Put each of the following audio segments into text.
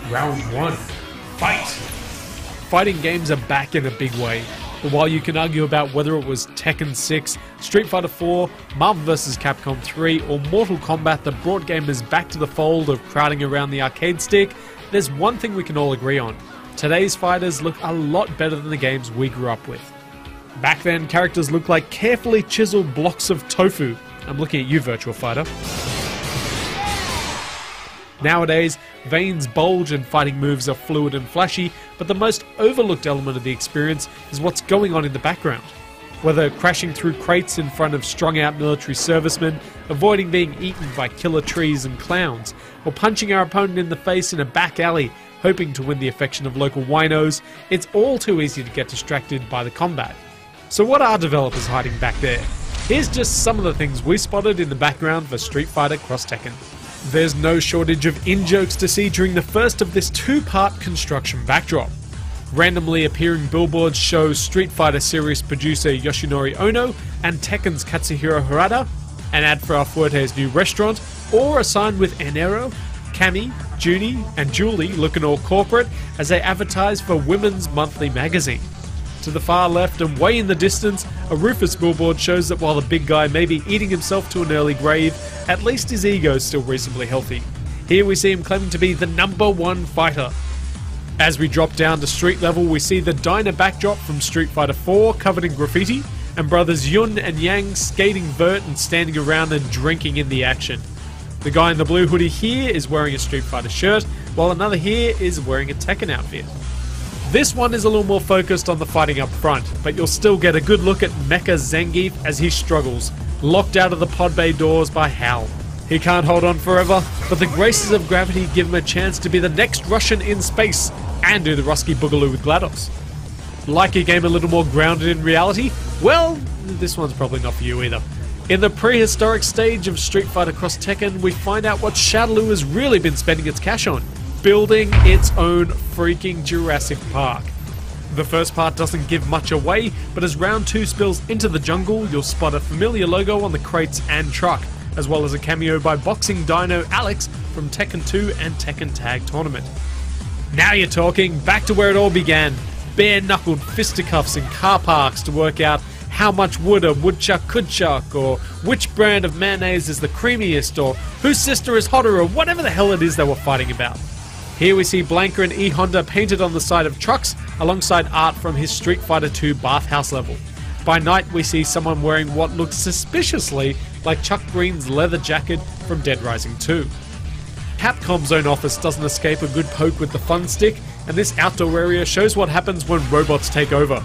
Round 1. Fight! Fighting games are back in a big way. But while you can argue about whether it was Tekken 6, Street Fighter 4, Marvel vs. Capcom 3 or Mortal Kombat that brought gamers back to the fold of crowding around the arcade stick, there's one thing we can all agree on. Today's fighters look a lot better than the games we grew up with. Back then, characters looked like carefully chiseled blocks of tofu. I'm looking at you, Virtual Fighter. Nowadays, veins bulge and fighting moves are fluid and flashy, but the most overlooked element of the experience is what's going on in the background. Whether crashing through crates in front of strung-out military servicemen, avoiding being eaten by killer trees and clowns, or punching our opponent in the face in a back alley, hoping to win the affection of local winos, it's all too easy to get distracted by the combat. So what are developers hiding back there? Here's just some of the things we spotted in the background for Street Fighter Cross Tekken. There's no shortage of in-jokes to see during the first of this two-part construction backdrop. Randomly appearing billboards show Street Fighter series producer Yoshinori Ono and Tekken's Katsuhiro Harada, an ad for Alfuerte's new restaurant, or a sign with Enero, Cami, Junie, and Julie looking all corporate as they advertise for Women's Monthly magazine. To the far left and way in the distance, a Rufus billboard shows that while the big guy may be eating himself to an early grave, at least his ego is still reasonably healthy. Here we see him claiming to be the #1 fighter. As we drop down to street level, we see the diner backdrop from Street Fighter 4 covered in graffiti, and brothers Yun and Yang skating vert and standing around and drinking in the action. The guy in the blue hoodie here is wearing a Street Fighter shirt, while another here is wearing a Tekken outfit. This one is a little more focused on the fighting up front, but you'll still get a good look at Mecha Zangief as he struggles, locked out of the pod bay doors by Hal. He can't hold on forever, but the graces of gravity give him a chance to be the next Russian in space and do the Rusky Boogaloo with GLaDOS. Like a game a little more grounded in reality? Well, this one's probably not for you either. In the prehistoric stage of Street Fighter Cross Tekken, we find out what Shadaloo has really been spending its cash on. Building its own freaking Jurassic Park. The first part doesn't give much away, but as round 2 spills into the jungle, you'll spot a familiar logo on the crates and truck, as well as a cameo by boxing dino Alex from Tekken 2 and Tekken Tag Tournament. Now you're talking, back to where it all began. Bare-knuckled fisticuffs in car parks to work out how much wood a woodchuck could chuck, or which brand of mayonnaise is the creamiest, or whose sister is hotter, or whatever the hell it is they were fighting about. Here we see Blanka and E Honda painted on the side of trucks, alongside art from his Street Fighter 2 bathhouse level. By night we see someone wearing what looks suspiciously like Chuck Green's leather jacket from Dead Rising 2. Capcom's own office doesn't escape a good poke with the fun stick, and this outdoor area shows what happens when robots take over.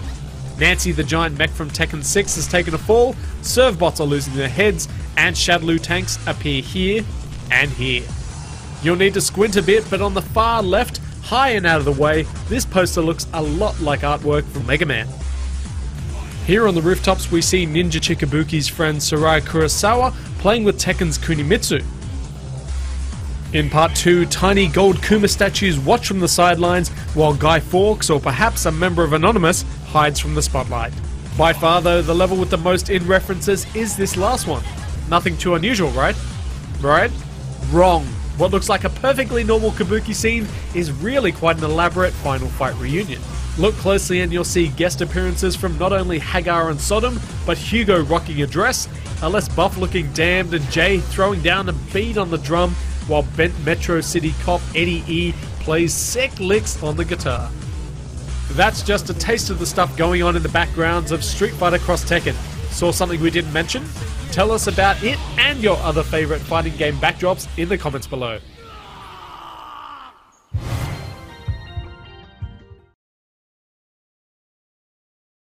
Nancy the giant mech from Tekken 6 has taken a fall, Servbots are losing their heads, and Shadaloo tanks appear here and here. You'll need to squint a bit, but on the far left, high and out of the way, this poster looks a lot like artwork from Mega Man. Here on the rooftops we see Ninja Chikabuki's friend Soraya Kurosawa playing with Tekken's Kunimitsu. In part 2, tiny gold Kuma statues watch from the sidelines, while Guy Fawkes, or perhaps a member of Anonymous, hides from the spotlight. By far though, the level with the most in references is this last one. Nothing too unusual, right? Right? Wrong. What looks like a perfectly normal kabuki scene is really quite an elaborate final fight reunion. Look closely and you'll see guest appearances from not only Hagar and Sodom, but Hugo rocking a dress, a less buff looking Damned, and Jay throwing down a beat on the drum, while bent Metro City cop Eddie E plays sick licks on the guitar. That's just a taste of the stuff going on in the backgrounds of Street Fighter Cross Tekken. Saw something we didn't mention? Tell us about it and your other favourite fighting game backdrops in the comments below.